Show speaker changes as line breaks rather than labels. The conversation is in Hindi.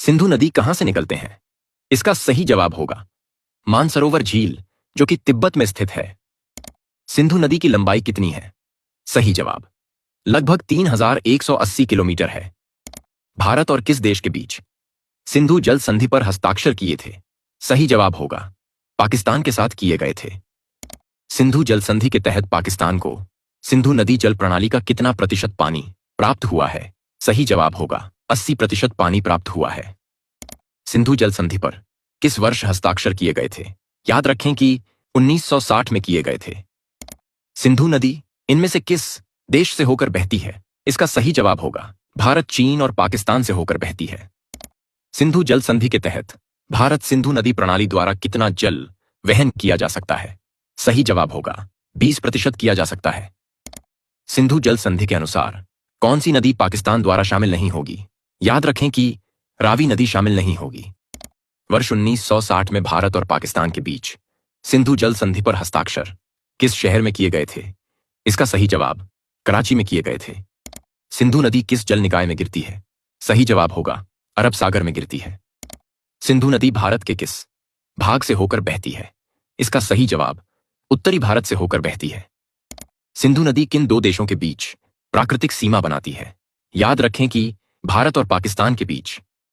सिंधु नदी कहां से निकलते हैं? इसका सही जवाब होगा मानसरोवर झील, जो कि तिब्बत में स्थित है। सिंधु नदी की लंबाई कितनी है? सही जवाब लगभग 3180 किलोमीटर है। भारत और किस देश के बीच सिंधु जल संधि पर हस्ताक्षर किए थे? सही जवाब होगा पाकिस्तान के साथ किए गए थे। सिंधु जल संधि के तहत पाकिस्तान को सिंधु नदी जल प्रणाली का कितना प्रतिशत पानी प्राप्त हुआ है? सही जवाब होगा 80% पानी प्राप्त हुआ है। सिंधु जल संधि पर किस वर्ष हस्ताक्षर किए गए थे? याद रखें कि 1960 में किए गए थे। सिंधु नदी इनमें से किस देश से होकर बहती है? इसका सही जवाब होगा भारत, चीन और पाकिस्तान से होकर बहती है। सिंधु जल संधि के तहत भारत सिंधु नदी प्रणाली द्वारा कितना जल वहन किया जा सकता है? सही जवाब होगा 20% किया जा सकता है। सिंधु जल संधि के अनुसार कौन सी नदी पाकिस्तान द्वारा शामिल नहीं होगी? याद रखें कि रावी नदी शामिल नहीं होगी। वर्ष 1960 में भारत और पाकिस्तान के बीच सिंधु जल संधि पर हस्ताक्षर किस शहर में किए गए थे? इसका सही जवाब कराची में किए गए थे। सिंधु नदी किस जल निकाय में गिरती है? सही जवाब होगा अरब सागर में गिरती है। सिंधु नदी भारत के किस भाग से होकर बहती है? इसका सही जवाब उत्तरी भारत से होकर बहती है। सिंधु नदी किन दो देशों के बीच प्राकृतिक सीमा बनाती है? याद रखें कि भारत और पाकिस्तान के बीच